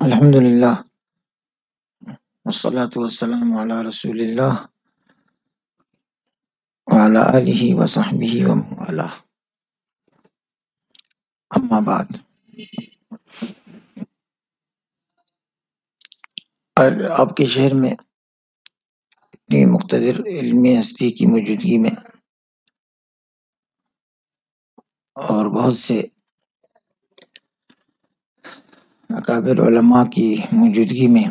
الحمد للہ والصلاة والسلام علی رسول اللہ وعلی آلہ وصحبہ ومن والاه. اما بعد، آپ کے شہر میں اتنی مقتدر علمی ہستی کی موجودگی میں اور بہت سے اکابر علماء کی موجودگی میں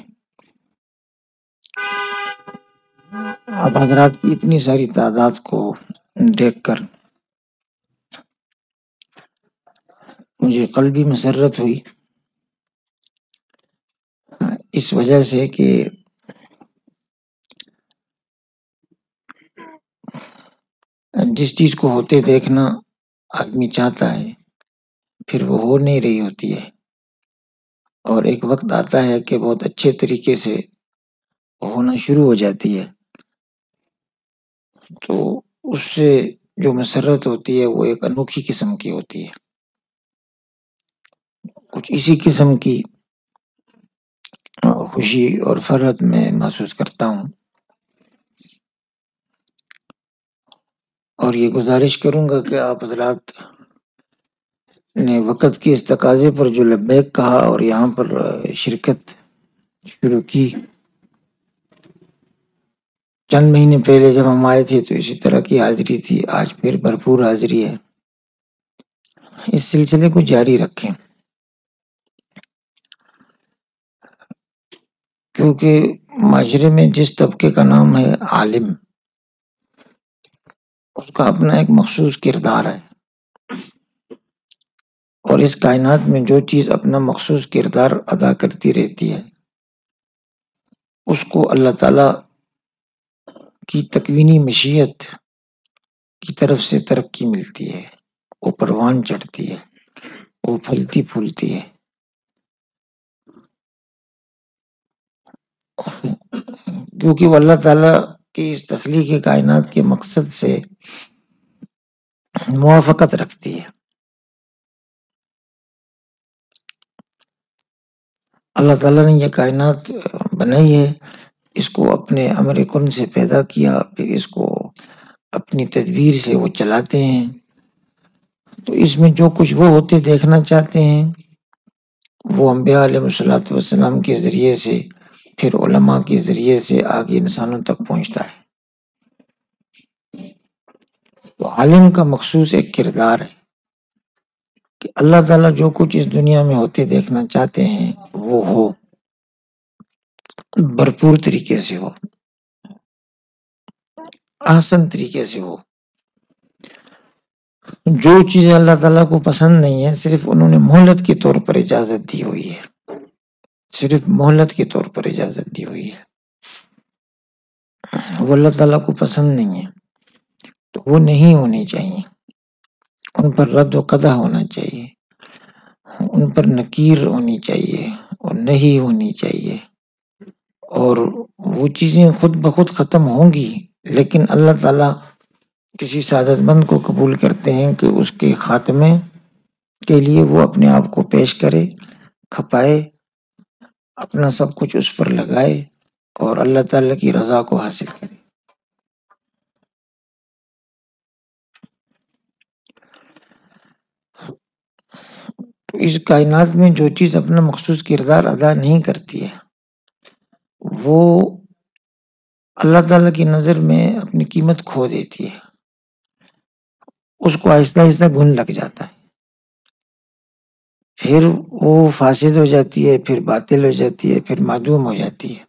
آپ حضرات کی اتنی ساری تعداد کو دیکھ کر مجھے قلبی مسرت ہوئی، اس وجہ سے کہ جس چیز کو ہوتے دیکھنا آدمی چاہتا ہے پھر وہ ہو نہیں رہی ہوتی ہے، اور ایک وقت آتا ہے کہ بہت اچھے طریقے سے ہونا شروع ہو جاتی ہے، تو اس سے جو مسرت ہوتی ہے وہ ایک انوکھی قسم کی ہوتی ہے. کچھ اسی قسم کی خوشی اور فرحت میں محسوس کرتا ہوں، اور یہ گزارش کروں گا کہ آپ حضرات نے وقت کے اس تقاضے پر جو لبیک کہا اور یہاں پر شرکت شروع کی. چند مہینے پہلے جب ہم آئے تھے تو اسی طرح کی حاضری تھی، آج پھر بھرپور حاضری ہے. اس سلسلے کو جاری رکھیں، کیونکہ معاشرے میں جس طبقے کا نام ہے عالم، اس کا اپنا ایک مخصوص کردار ہے، اور اس کائنات میں جو چیز اپنا مخصوص کردار ادا کرتی رہتی ہے اس کو اللہ تعالی کی تکوینی مشیت کی طرف سے ترقی ملتی ہے، وہ پروان چڑھتی ہے، وہ پھلتی پھولتی ہے. کیونکہ وہ اللہ تعالیٰ کی اس تخلیق کائنات کے مقصد سے موافقت رکھتی ہے. اللہ تعالیٰ نے یہ کائنات بنائی ہے، اس کو اپنے امر کن سے پیدا کیا، پھر اس کو اپنی تدبیر سے وہ چلاتے ہیں. تو اس میں جو کچھ وہ ہوتے دیکھنا چاہتے ہیں وہ انبیاء علیہ السلام کے ذریعے سے، پھر علماء کے ذریعے سے آگے انسانوں تک پہنچتا ہے. تو عالم کا مخصوص ایک کردار ہے کہ اللہ تعالیٰ جو کچھ اس دنیا میں ہوتے دیکھنا چاہتے ہیں وہ ہو، بھرپور طریقے سے ہو، آسان طریقے سے ہو. جو چیزیں اللہ تعالیٰ کو پسند نہیں ہے صرف انہوں نے مہلت کے طور پر اجازت دی ہوئی ہے، صرف مہلت کے طور پر اجازت دی ہوئی ہے. وہ اللہ تعالیٰ کو پسند نہیں ہے تو وہ نہیں ہونی چاہیے، ان پر رد و قدع ہونا چاہیے، ان پر نکیر ہونی چاہیے اور نہیں ہونی چاہیے. اور وہ چیزیں خود بخود ختم ہوں گی، لیکن اللہ تعالیٰ کسی سعادت مند کو قبول کرتے ہیں کہ اس کے خاتمے کے لیے وہ اپنے آپ کو پیش کرے، کھپائے، اپنا سب کچھ اس پر لگائے اور اللہ تعالیٰ کی رضا کو حاصل کرے. تو اس کائنات میں جو چیز اپنا مخصوص کردار ادا نہیں کرتی ہے وہ اللہ تعالیٰ کی نظر میں اپنی قیمت کھو دیتی ہے، اس کو آہستہ آہستہ گن لگ جاتا ہے، پھر وہ فاسد ہو جاتی ہے، پھر باطل ہو جاتی ہے، پھر معدوم ہو جاتی ہے.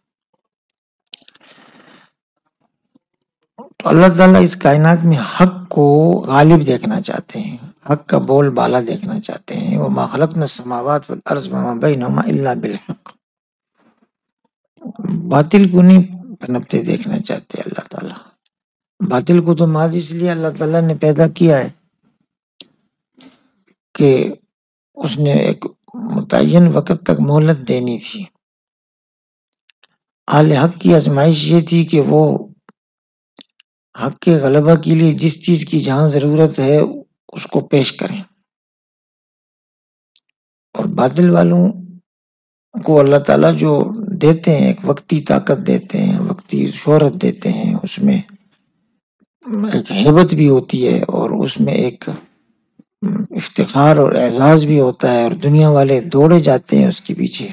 تو اللہ تعالیٰ اس کائنات میں حق کو غالب دیکھنا چاہتے ہیں، حق کا بول بالا دیکھنا چاہتے ہیں. وَمَا خَلَقْنَا السَّمَاوَاتِ وَالْأَرْضَ وَمَا بَيْنَهُمَا إِلَّا بِالْحَقِّ. باطل کو نہیں پنپتے دیکھنا چاہتے اللہ تعالیٰ. باطل کو تو ماضی اس لیے اللہ تعالیٰ نے پیدا کیا ہے کہ اس نے ایک متعین وقت تک مہلت دینی تھی. اہل حق کی آزمائش یہ تھی کہ وہ حق کے غلبہ کے لیے جس چیز کی جہاں ضرورت ہے اس کو پیش کریں، اور باطل والوں کو اللہ تعالیٰ جو دیتے ہیں، ایک وقتی طاقت دیتے ہیں، وقتی شہرت دیتے ہیں، اس میں ایک ہیبت بھی ہوتی ہے اور اس میں ایک افتخار اور اعزاز بھی ہوتا ہے، اور دنیا والے دوڑے جاتے ہیں اس کے پیچھے.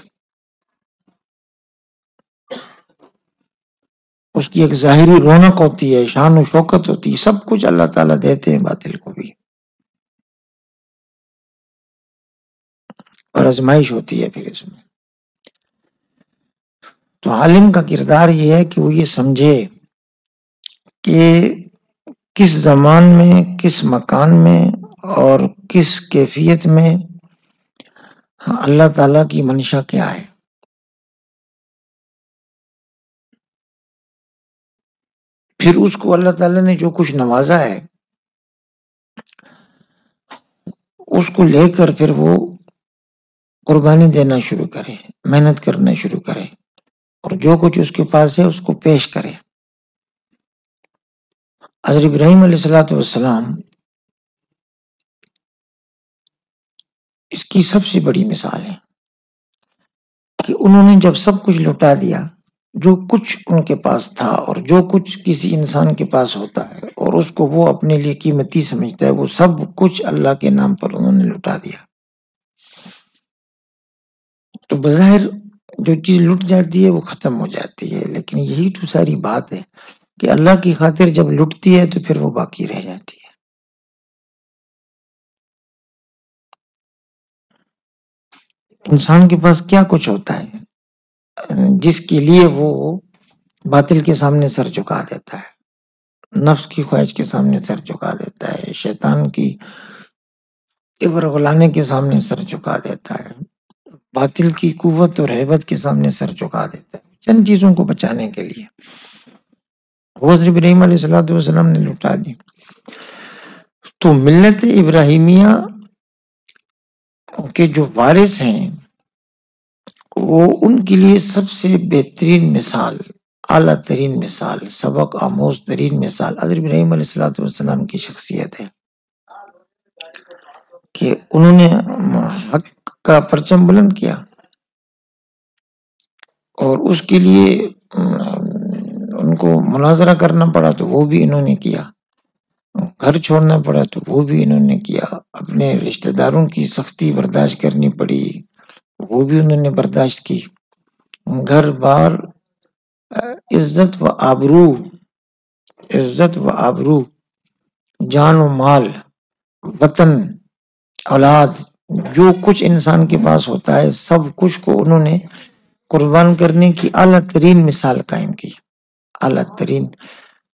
اس کی ایک ظاہری رونق ہوتی ہے، شان و شوکت ہوتی ہے، سب کچھ اللہ تعالیٰ دیتے ہیں باطل کو بھی، اور آزمائش ہوتی ہے پھر اس میں. تو عالم کا کردار یہ ہے کہ وہ یہ سمجھے کہ کس زمان میں، کس مکان میں اور کس کیفیت میں اللہ تعالیٰ کی منشا کیا ہے. پھر اس کو اللہ تعالیٰ نے جو کچھ نوازا ہے اس کو لے کر پھر وہ قربانی دینا شروع کرے، محنت کرنا شروع کرے، اور جو کچھ اس کے پاس ہے اس کو پیش کرے. حضرت ابراہیم علیہ السلام اس کی سب سے بڑی مثال ہے کہ انہوں نے جب سب کچھ لوٹا دیا، جو کچھ ان کے پاس تھا اور جو کچھ کسی انسان کے پاس ہوتا ہے اور اس کو وہ اپنے لیے قیمتی سمجھتا ہے، وہ سب کچھ اللہ کے نام پر انہوں نے لوٹا دیا. تو بظاہر جو چیز لٹ جاتی ہے وہ ختم ہو جاتی ہے، لیکن یہی تو ساری بات ہے کہ اللہ کی خاطر جب لٹتی ہے تو پھر وہ باقی رہ جاتی ہے. انسان کے پاس کیا کچھ ہوتا ہے جس کے لیے وہ باطل کے سامنے سر جھکا دیتا ہے، نفس کی خواہش کے سامنے سر جھکا دیتا ہے، شیطان کی عبر غلانے کے سامنے سر جھکا دیتا ہے، باطل کی قوت اور ہیبت کے سامنے سر جھکا دیتا ہے چند چیزوں کو بچانے کے لیے. وہ حضرت ابراہیم علیہ السلام نے لوٹا دی. تو ملت ابراہیمیہ کے جو وارث ہیں وہ ان کے لیے سب سے بہترین مثال، اعلیٰ ترین مثال، سبق آموز ترین مثال حضرت ابراہیم علیہ السلام کی شخصیت ہے کہ انہوں نے حق کا پرچم بلند کیا، اور اس کے لیے ان کو مناظرہ کرنا پڑا تو وہ بھی انہوں نے کیا، گھر چھوڑنا پڑا تو وہ بھی انہوں نے کیا، اپنے رشتہ داروں کی سختی برداشت کرنی پڑی وہ بھی انہوں نے برداشت کی، گھر بار، عزت و آبرو، جان و مال، وطن، اولاد، جو کچھ انسان کے پاس ہوتا ہے سب کچھ کو انہوں نے قربان کرنے کی اعلیٰ ترین مثال قائم کی، اعلیٰ ترین.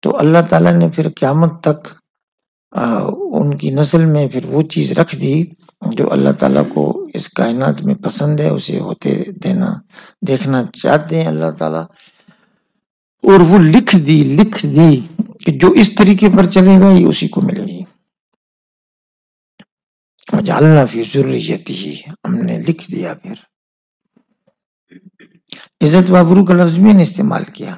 تو اللہ تعالیٰ نے پھر قیامت تک ان کی نسل میں پھر وہ چیز رکھ دی جو اللہ تعالیٰ کو اس کائنات میں پسند ہے، اسے ہوتے دیکھنا چاہتے ہیں اللہ تعالیٰ، اور وہ لکھ دی کہ جو اس طریقے پر چلے گا یہ اسی کو ملے گی. وجعلنا فی ذریتہ، ہم نے لکھ دیا. پھر عزت و آبرو کا لفظ بھی نے استعمال کیا.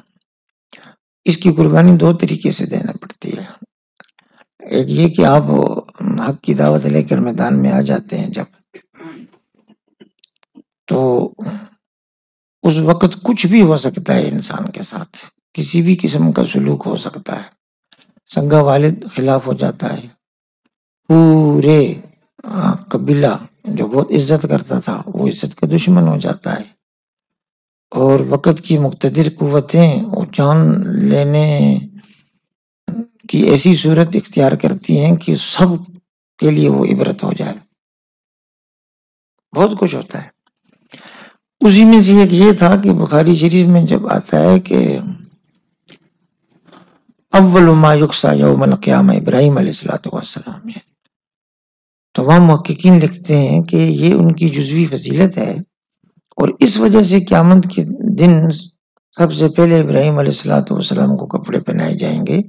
اس کی قربانی دو طریقے سے دینا پڑتی ہے. ایک یہ کہ آپ حق کی دعوت لے کر میدان میں آ جاتے ہیں جب، تو اس وقت کچھ بھی ہو سکتا ہے انسان کے ساتھ، کسی بھی قسم کا سلوک ہو سکتا ہے. سنگا والد خلاف ہو جاتا ہے، پورے قبیلہ جو بہت عزت کرتا تھا وہ عزت کا دشمن ہو جاتا ہے، اور وقت کی مقتدر قوتیں وہ جان لینے کی ایسی صورت اختیار کرتی ہیں کہ سب کے لیے وہ عبرت ہو جائے. بہت کچھ ہوتا ہے. اسی میں سے ایک یہ تھا کہ بخاری شریف میں جب آتا ہے کہ اول ما یقصی یوم القیامہ ابراہیم علیہ السلام، تو وہاں محققین لکھتے ہیں کہ یہ ان کی جزوی فضیلت ہے، اور اس وجہ سے قیامت کے دن سب سے پہلے ابراہیم علیہ السلام کو کپڑے پہنائے جائیں گے.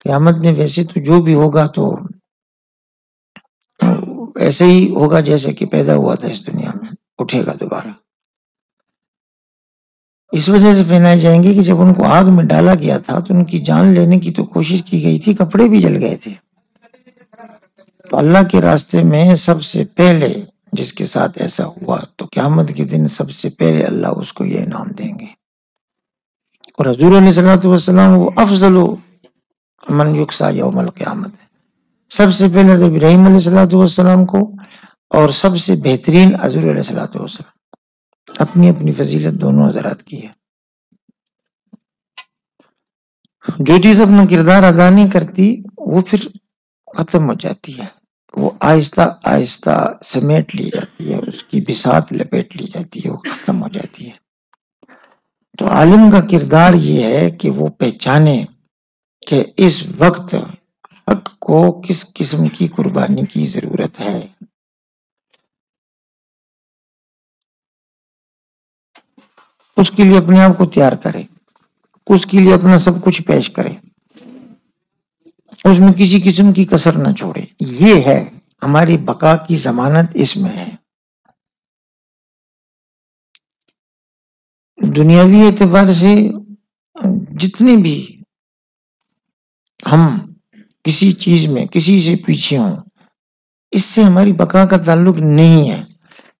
قیامت میں ویسے تو جو بھی ہوگا تو ایسے ہی ہوگا جیسے کہ پیدا ہوا تھا اس دنیا میں، اٹھے گا دوبارہ. اس وجہ سے پہنائے جائیں گے کہ جب ان کو آگ میں ڈالا گیا تھا تو ان کی جان لینے کی تو کوشش کی گئی تھی، کپڑے بھی جل گئے تھے. تو اللہ کے راستے میں سب سے پہلے جس کے ساتھ ایسا ہوا تو قیامت کے دن سب سے پہلے اللہ اس کو یہ انعام دیں گے. اور حضور علیہ الصلوۃ والسلام وہ افضل من یکسا یوم القیامت ہے. سب سے پہلے حضرت ابراہیم علیہ الصلوۃ والسلام کو اور سب سے بہترین حضور علیہ الصلوۃ والسلام. اپنی اپنی فضیلت دونوں حضرات کی ہے. جو چیز اپنا کردار ادا نہیں کرتی وہ پھر ختم ہو جاتی ہے، وہ آہستہ آہستہ سمیٹ لی جاتی ہے، اس کی بساط لپیٹ لی جاتی ہے، وہ ختم ہو جاتی ہے. تو عالم کا کردار یہ ہے کہ وہ پہچانے کہ اس وقت حق کو کس قسم کی قربانی کی ضرورت ہے. اس کے لیے اپنے آپ کو تیار کرے، اس کے لیے اپنا سب کچھ پیش کرے، اس میں کسی قسم کی کسر نہ چھوڑے. یہ ہے ہماری بقا کی ضمانت، اس میں ہے. دنیاوی اعتبار سے جتنے بھی ہم کسی چیز میں کسی سے پیچھے ہوں، اس سے ہماری بقا کا تعلق نہیں ہے،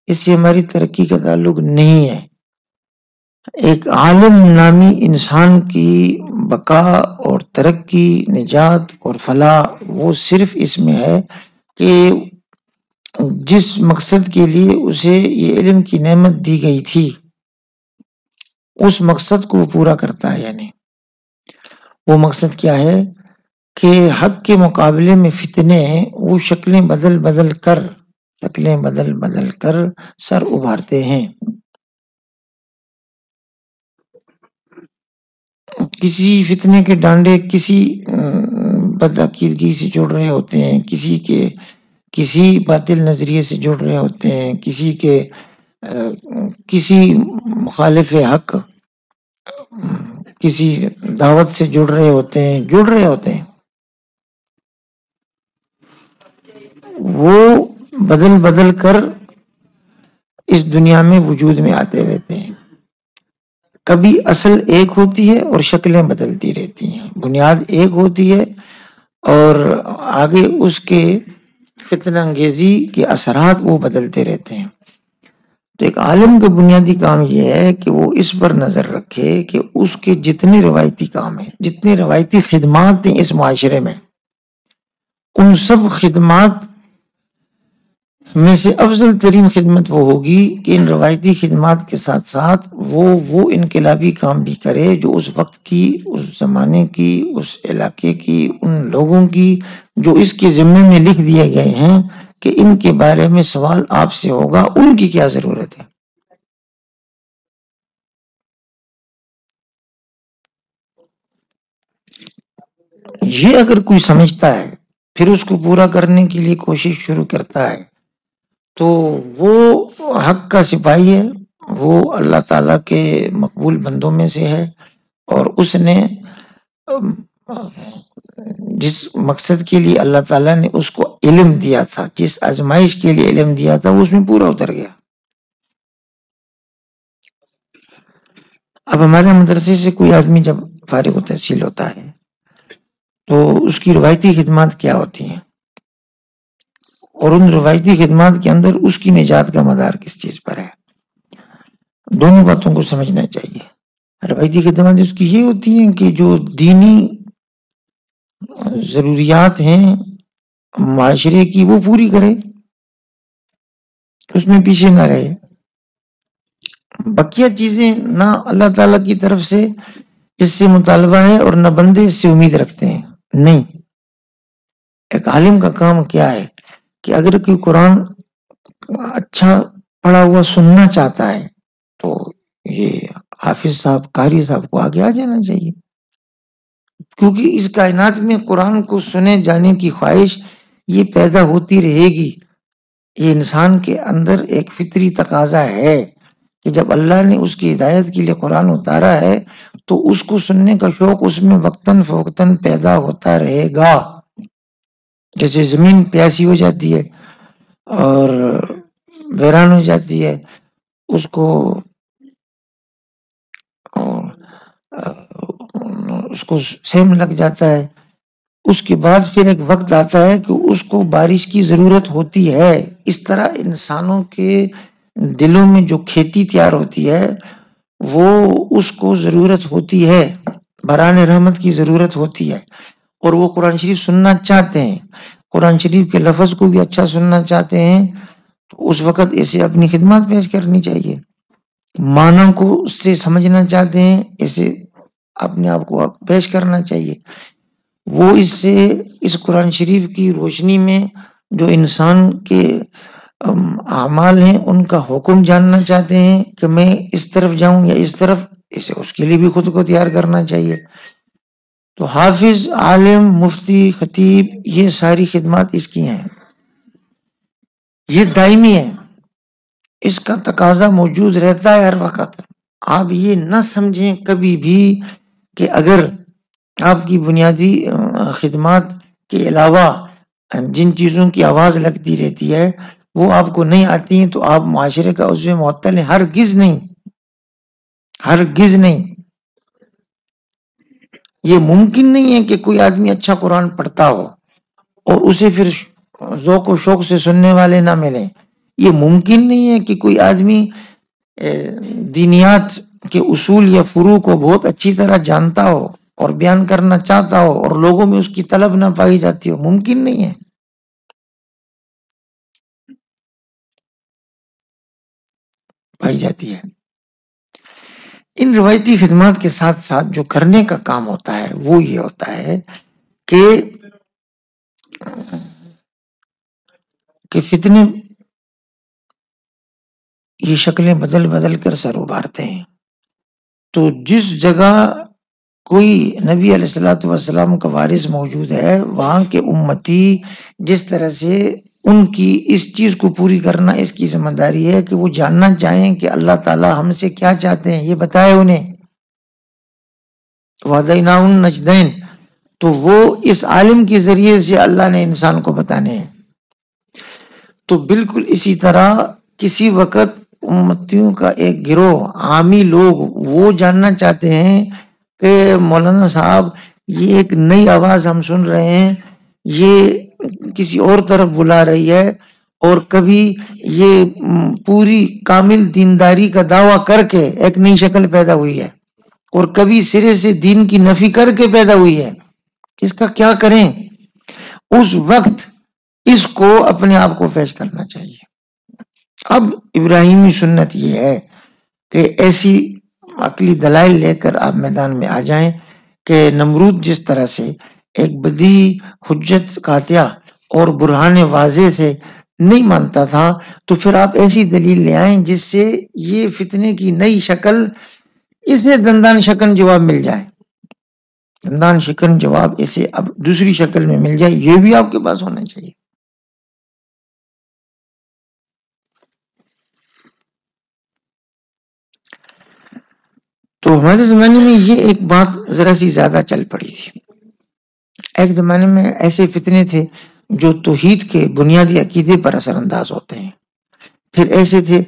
اس سے ہماری ترقی کا تعلق نہیں ہے. ایک عالم نامی انسان کی بقا اور ترقی، نجات اور فلاح وہ صرف اس میں ہے کہ جس مقصد کے لیے اسے یہ علم کی نعمت دی گئی تھی اس مقصد کو وہ پورا کرتا ہے یا نہیں. وہ مقصد کیا ہے کہ حق کے مقابلے میں فتنے وہ شکلیں بدل بدل کر سر ابھارتے ہیں. کسی فتنے کے ڈانڈے کسی بدعقیدگی سے جڑ رہے ہوتے ہیں، کسی باطل نظریے سے جڑ رہے ہوتے ہیں، کسی مخالف حق کسی دعوت سے جڑ رہے ہوتے ہیں. وہ بدل کر اس دنیا میں وجود میں آتے رہتے ہیں. کبھی اصل ایک ہوتی ہے اور شکلیں بدلتی رہتی ہیں. بنیاد ایک ہوتی ہے اور آگے اس کے فتنہ انگیزی کے اثرات وہ بدلتے رہتے ہیں. تو ایک عالم کا بنیادی کام یہ ہے کہ وہ اس پر نظر رکھے کہ اس کے جتنے روایتی کام ہیں، جتنے روایتی خدمات ہیں اس معاشرے میں، ان سب خدمات میں سے افضل ترین خدمت وہ ہوگی کہ ان روایتی خدمات کے ساتھ ساتھ وہ انقلابی کام بھی کرے جو اس وقت کی، اس زمانے کی، اس علاقے کی، ان لوگوں کی جو اس کے ذمے میں لکھ دیے گئے ہیں کہ ان کے بارے میں سوال آپ سے ہوگا، ان کی کیا ضرورت ہے. یہ اگر کوئی سمجھتا ہے پھر اس کو پورا کرنے کے لیے کوشش شروع کرتا ہے تو وہ حق کا سپاہی ہے، وہ اللہ تعالیٰ کے مقبول بندوں میں سے ہے. اور اس نے جس مقصد کے لیے اللہ تعالیٰ نے اس کو علم دیا تھا، جس آزمائش کے لیے علم دیا تھا، وہ اس میں پورا اتر گیا. اب ہمارے مدرسے سے کوئی آدمی جب فارغ و تحصیل ہوتا ہے تو اس کی روایتی خدمات کیا ہوتی ہیں، اور ان روایتی خدمات کے اندر اس کی نجات کا مدار کس چیز پر ہے. دونوں باتوں کو سمجھنا چاہیے. روایتی خدمات اس کی یہ ہوتی ہیں کہ جو دینی ضروریات ہیں معاشرے کی وہ پوری کرے، اس میں پیچھے نہ رہے. بقیہ چیزیں نہ اللہ تعالیٰ کی طرف سے اس سے مطالبہ ہے اور نہ بندے اس سے امید رکھتے ہیں. نہیں، ایک عالم کا کام کیا ہے کہ اگر کوئی قرآن اچھا پڑھا ہوا سننا چاہتا ہے تو یہ حافظ صاحب، قاری صاحب کو آگے آ جانا چاہیے، کیونکہ اس کائنات میں قرآن کو سنے جانے کی خواہش یہ پیدا ہوتی رہے گی. یہ انسان کے اندر ایک فطری تقاضا ہے کہ جب اللہ نے اس کی ہدایت کے لیے قرآن اتارا ہے تو اس کو سننے کا شوق اس میں وقتاً فوقتاً پیدا ہوتا رہے گا. جیسے زمین پیاسی ہو جاتی ہے اور ویران ہو جاتی ہے، اس کو سیم لگ جاتا ہے، اس کے بعد پھر ایک وقت آتا ہے کہ اس کو بارش کی ضرورت ہوتی ہے. اس طرح انسانوں کے دلوں میں جو کھیتی تیار ہوتی ہے وہ اس کو ضرورت ہوتی ہے، بران رحمت کی ضرورت ہوتی ہے، اور وہ قرآن شریف سننا چاہتے ہیں، قرآن شریف کے لفظ کو بھی اچھا سننا چاہتے ہیں. تو اس وقت اسے اپنی خدمات پیش کرنی چاہیے. معنی کو اس سے سمجھنا چاہتے ہیں، اسے اپنے آپ کو پیش کرنا چاہیے. وہ اس سے اس قرآن شریف کی روشنی میں جو انسان کے اعمال ہیں ان کا حکم جاننا چاہتے ہیں کہ میں اس طرف جاؤں یا اس طرف، اسے اس کے لیے بھی خود کو تیار کرنا چاہیے. تو حافظ، عالم، مفتی، خطیب، یہ ساری خدمات اس کی ہیں، یہ دائمی ہے، اس کا تقاضا موجود رہتا ہے ہر وقت. آپ یہ نہ سمجھیں کبھی بھی کہ اگر آپ کی بنیادی خدمات کے علاوہ جن چیزوں کی آواز لگتی رہتی ہے وہ آپ کو نہیں آتی ہیں تو آپ معاشرے کا عضو معطل ہیں. ہرگز نہیں، ہرگز نہیں. یہ ممکن نہیں ہے کہ کوئی آدمی اچھا قرآن پڑھتا ہو اور اسے پھر ذوق و شوق سے سننے والے نہ ملیں. یہ ممکن نہیں ہے کہ کوئی آدمی دینیات کے اصول یا فروع کو بہت اچھی طرح جانتا ہو اور بیان کرنا چاہتا ہو اور لوگوں میں اس کی طلب نہ پائی جاتی ہو. ممکن نہیں ہے. پائی جاتی ہے. ان روایتی خدمات کے ساتھ ساتھ جو کرنے کا کام ہوتا ہے وہ یہ ہوتا ہے کہ فتنے یہ شکلیں بدل بدل کر سر ابھارتے ہیں. تو جس جگہ کوئی نبی علیہ الصلوۃ والسلام کا وارث موجود ہے وہاں کے امتی جس طرح سے ان کی اس چیز کو پوری کرنا اس کی ذمہ داری ہے کہ وہ جاننا چاہیں کہ اللہ تعالیٰ ہم سے کیا چاہتے ہیں، یہ بتائے انہیں. وَهَدَيْنَاهُ النَّجْدَيْنِ، تو وہ اس عالم کے ذریعے سے اللہ نے انسان کو بتانے ہیں. تو بالکل اسی طرح کسی وقت امتیوں کا ایک گروہ عامی لوگ وہ جاننا چاہتے ہیں کہ مولانا صاحب یہ ایک نئی آواز ہم سن رہے ہیں، یہ کسی اور طرف بلا رہی ہے، اور کبھی یہ پوری کامل دینداری کا دعویٰ کر کے ایک نئی شکل پیدا ہوئی ہے اور کبھی سرے سے دین کی نفی کر کے پیدا ہوئی ہے. اس کا کیا کریں؟ اس وقت اس کو اپنے آپ کو پیش کرنا چاہیے. اب ابراہیمی سنت یہ ہے کہ ایسی عقلی دلائل لے کر آپ میدان میں آ جائیں کہ نمرود جس طرح سے ایک بدیہی حجت قاطعہ اور برہان واضح سے نہیں مانتا تھا، تو پھر آپ ایسی دلیل لے آئیں جس سے یہ فتنے کی نئی شکل، اسے دندان شکن جواب مل جائے، دندان شکن جواب اسے اب دوسری شکل میں مل جائے. یہ بھی آپ کے پاس ہونا چاہیے. تو ہمارے زمانے میں یہ ایک بات ذرا سی زیادہ چل پڑی تھی. ایک زمانے میں ایسے فتنے تھے جو توحید کے بنیادی عقیدے پر اثر انداز ہوتے ہیں. پھر ایسے تھے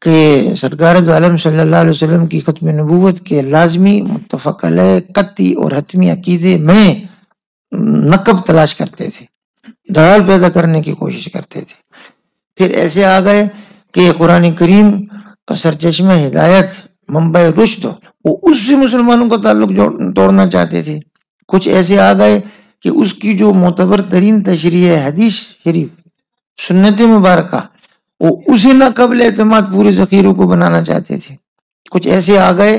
کہ سرکار دو عالم صلی اللہ علیہ وسلم کی ختم نبوت کے لازمی، متفق علیہ، قطعی اور حتمی عقیدے میں نقب تلاش کرتے تھے، دلال پیدا کرنے کی کوشش کرتے تھے. پھر ایسے آ گئے کہ قرآن کریم کا سرچشمہ ہدایت، منبع رشد، وہ اس سے مسلمانوں کا تعلق توڑنا چاہتے تھے. کچھ ایسے آ گئے کہ اس کی جو معتبر ترین تشریح ہے حدیث شریف، سنت مبارکہ، وہ اسے نہ قبل اعتماد پورے ذخیروں کو بنانا چاہتے تھے. کچھ ایسے آ گئے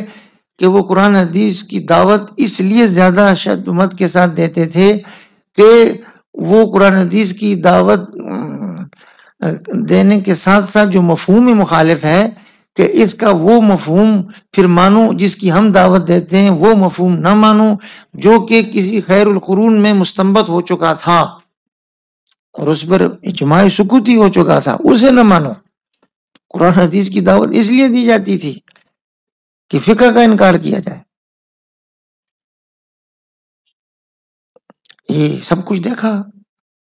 کہ وہ قرآن حدیث کی دعوت اس لیے زیادہ شدت کے ساتھ دیتے تھے کہ وہ قرآن حدیث کی دعوت دینے کے ساتھ ساتھ جو مفہوم مخالف ہے کہ اس کا وہ مفہوم پھر مانو جس کی ہم دعوت دیتے ہیں، وہ مفہوم نہ مانو جو کہ کسی خیر القرون میں مستنبت ہو چکا تھا اور اس پر اجماع سکوتی ہو چکا تھا، اسے نہ مانو. قرآن حدیث کی دعوت اس لیے دی جاتی تھی کہ فقہ کا انکار کیا جائے. یہ سب کچھ دیکھا،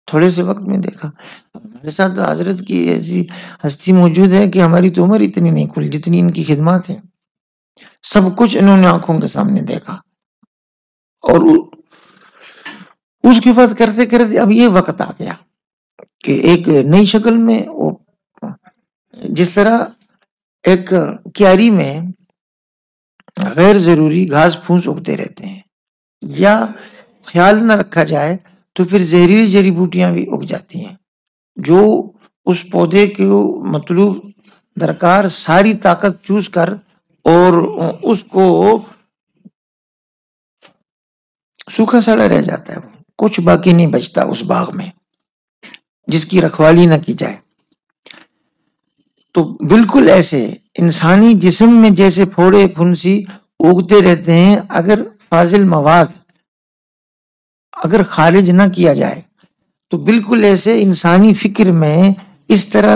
تھوڑے سے وقت میں دیکھا. ہمارے ساتھ حضرت کی ایسی ہستی موجود ہے کہ ہماری تو عمر اتنی نہیں کھلی جتنی ان کی خدمات ہیں. سب کچھ انہوں نے آنکھوں کے سامنے دیکھا. اور اس کے بعد کرتے کرتے اب یہ وقت آ گیا کہ ایک نئی شکل میں وہ جس طرح ایک کیاری میں غیر ضروری گھاس پھوس اگتے رہتے ہیں یا خیال نہ رکھا جائے تو پھر زہریلی جڑی بوٹیاں بھی اگ جاتی ہیں جو اس پودے کو مطلوب درکار ساری طاقت چوس کر اور اس کو سوکھا سڑا رہ جاتا ہے، کچھ باقی نہیں بچتا اس باغ میں جس کی رکھوالی نہ کی جائے۔ تو بالکل ایسے انسانی جسم میں جیسے پھوڑے پھنسی اگتے رہتے ہیں، اگر فاضل مواد اگر خارج نہ کیا جائے تو بالکل ایسے انسانی فکر میں اس طرح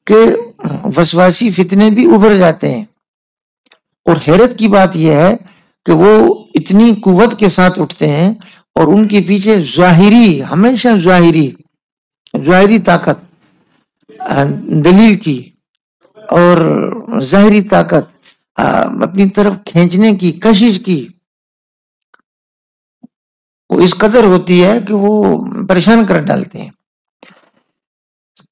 کے وسواسی فتنے بھی ابھر جاتے ہیں۔ اور حیرت کی بات یہ ہے کہ وہ اتنی قوت کے ساتھ اٹھتے ہیں اور ان کے پیچھے ظاہری، ہمیشہ ظاہری طاقت، دلیل کی اور ظاہری طاقت اپنی طرف کھینچنے کی کشش کی وہ اس قدر ہوتی ہے کہ وہ پریشان کر ڈالتے ہیں۔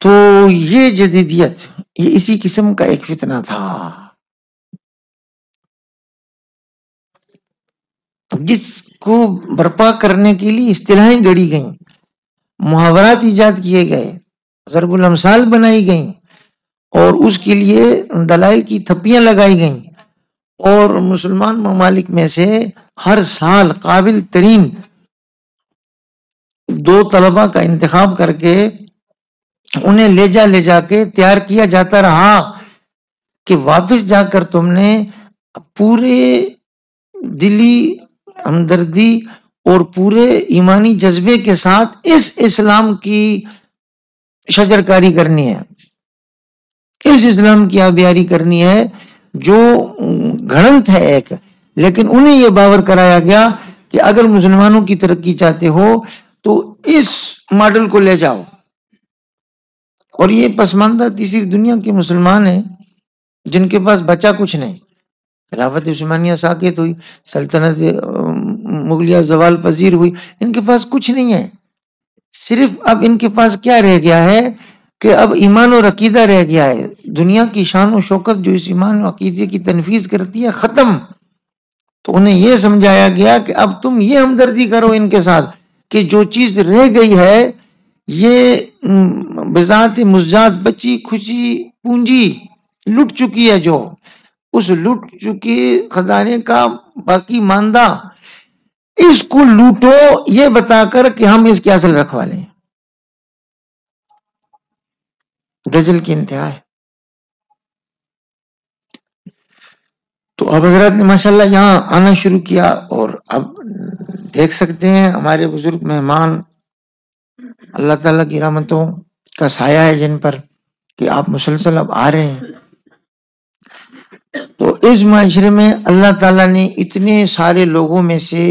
تو یہ جدیدیت یہ اسی قسم کا ایک فتنہ تھا جس کو برپا کرنے کے لیے اصطلاحیں گڑی گئیں، محاورات ایجاد کیے گئے، ضرب الامثال بنائی گئیں اور اس کے لیے دلائل کی تھپیاں لگائی گئیں، اور مسلمان ممالک میں سے ہر سال قابل ترین 2 طلبہ کا انتخاب کر کے انہیں لے جا کے تیار کیا جاتا رہا کہ واپس جا کر تم نے پورے دلی ہمدردی اور پورے ایمانی جذبے کے ساتھ اس اسلام کی شجرکاری کرنی ہے، اس اسلام کی آبیاری کرنی ہے جو گھڑنت ہے ایک، لیکن انہیں یہ باور کرایا گیا کہ اگر مسلمانوں کی ترقی چاہتے ہو تو اس ماڈل کو لے جاؤ۔ اور یہ پسماندہ تیسری دنیا کے مسلمان ہیں جن کے پاس بچا کچھ نہیں، خلافت عثمانیہ ساقط ہوئی، سلطنت مغلیہ زوال پذیر ہوئی، ان کے پاس کچھ نہیں ہے، صرف اب ان کے پاس کیا رہ گیا ہے کہ اب ایمان اور عقیدہ رہ گیا ہے، دنیا کی شان و شوکت جو اس ایمان و عقیدے کی تنفیذ کرتی ہے ختم۔ تو انہیں یہ سمجھایا گیا کہ اب تم یہ ہمدردی کرو ان کے ساتھ کہ جو چیز رہ گئی ہے یہ بذات مزجات بچی کھچی پونجی لٹ چکی ہے، جو اس لٹ چکی خزانے کا باقی ماندہ اس کو لوٹو، یہ بتا کر کہ ہم اس کی اصل رکھوالے ہیں۔ غزل کی انتہا ہے۔ تو اب حضرات نے ماشاءاللہ یہاں آنا شروع کیا اور اب دیکھ سکتے ہیں ہمارے بزرگ مہمان اللہ تعالیٰ کی رحمتوں کا سایہ ہے جن پر کہ آپ مسلسل اب آ رہے ہیں۔ تو اس معاشرے میں اللہ تعالیٰ نے اتنے سارے لوگوں میں سے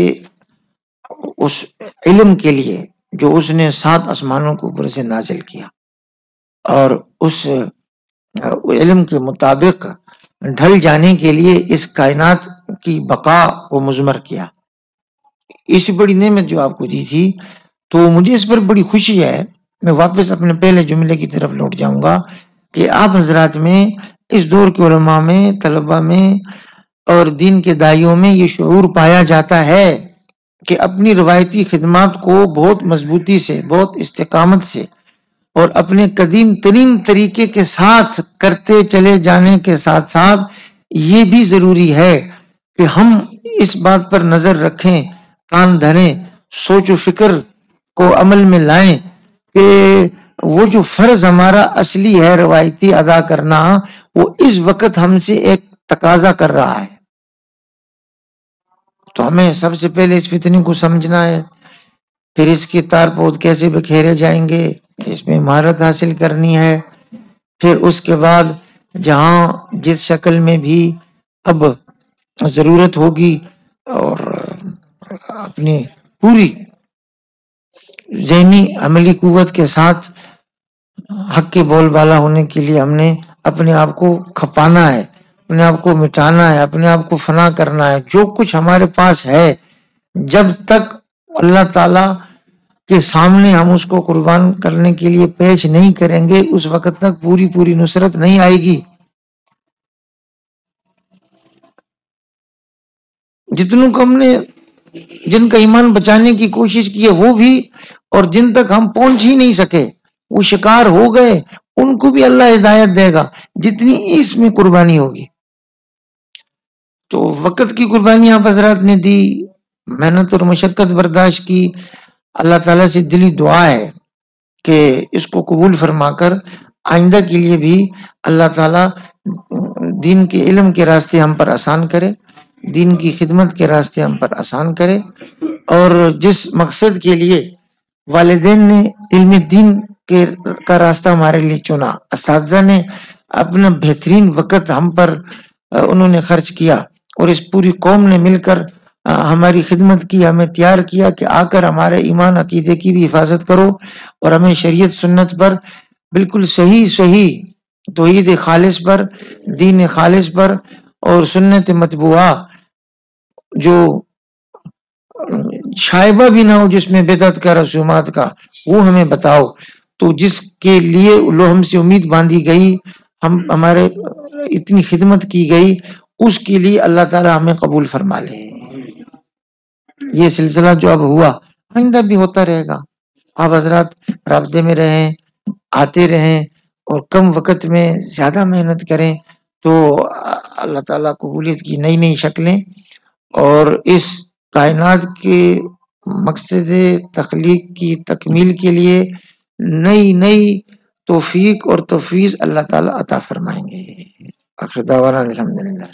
اس علم کے لیے جو اس نے 7 آسمانوں کے اوپر سے نازل کیا اور اس علم کے مطابق ڈھل جانے کے لیے اس کائنات کی بقا کو مضمر کیا، اس بڑی نعمت جو آپ کو دی تھی، تو مجھے اس پر بڑی خوشی ہے۔ میں واپس اپنے پہلے جملے کی طرف لوٹ جاؤں گا کہ آپ حضرات میں اس دور کے علماء میں، طلباء میں اور دین کے داعیوں میں یہ شعور پایا جاتا ہے کہ اپنی روایتی خدمات کو بہت مضبوطی سے، بہت استقامت سے اور اپنے قدیم ترین طریقے کے ساتھ کرتے چلے جانے کے ساتھ ساتھ یہ بھی ضروری ہے کہ ہم اس بات پر نظر رکھیں، کان دھریں، سوچ و فکر کو عمل میں لائیں کہ وہ جو فرض ہمارا اصلی ہے روایتی ادا کرنا، وہ اس وقت ہم سے ایک تقاضا کر رہا ہے۔ تو ہمیں سب سے پہلے اس فتنے کو سمجھنا ہے، پھر اس کے تار پود کیسے بکھیرے جائیں گے اس میں مہارت حاصل کرنی ہے، پھر اس کے بعد جہاں جس شکل میں بھی اب ضرورت ہوگی اور اپنی پوری ذہنی عملی قوت کے ساتھ حق کے بول بالا ہونے کے لیے ہم نے اپنے آپ کو کھپانا ہے، اپنے آپ کو مٹانا ہے، اپنے آپ کو فنا کرنا ہے۔ جو کچھ ہمارے پاس ہے جب تک اللہ تعالی کے سامنے ہم اس کو قربان کرنے کے لیے پیش نہیں کریں گے، اس وقت تک پوری نصرت نہیں آئے گی۔ جتنوں کو ہم نے جن کا ایمان بچانے کی کوشش کی ہے وہ بھی، اور جن تک ہم پہنچ ہی نہیں سکے وہ شکار ہو گئے، ان کو بھی اللہ ہدایت دے گا جتنی اس میں قربانی ہوگی۔ تو وقت کی قربانی آپ حضرات نے دی، محنت اور مشقت برداشت کی۔ اللہ تعالیٰ سے دلی دعا ہے کہ اس کو قبول فرما کر آئندہ کے لیے بھی اللہ تعالیٰ دین کے علم کے راستے ہم پر آسان کرے، دین کی خدمت کے راستے ہم پر آسان کرے، اور جس مقصد کے لیے والدین نے علم دین کا راستہ ہمارے لیے چنا، اساتذہ نے اپنا بہترین وقت ہم پر انہوں نے خرچ کیا، اور اس پوری قوم نے مل کر ہماری خدمت کی، ہمیں تیار کیا کہ آ کر ہمارے ایمان عقیدے کی بھی حفاظت کرو، اور ہمیں شریعت سنت پر بالکل صحیح توحید خالص پر، دین خالص پر، اور سنت متبوعہ جو شائبہ بھی نہ ہو جس میں بدعت کا رسومات کا، وہ ہمیں بتاؤ۔ تو جس کے لیے ہم سے امید باندھی گئی، ہمارے اتنی خدمت کی گئی، اس کے لیے اللہ تعالیٰ ہمیں قبول فرما لے۔ یہ سلسلہ جو اب ہوا آئندہ بھی ہوتا رہے گا، آپ حضرات رابطے میں رہیں، آتے رہیں، اور کم وقت میں زیادہ محنت کریں تو اللہ تعالیٰ قبولیت کی نئی شکلیں اور اس کائنات کے مقصد تخلیق کی تکمیل کے لیے نئی توفیق اور تفویض اللہ تعالیٰ عطا فرمائیں گے۔ آخر دعوانا الحمدللہ۔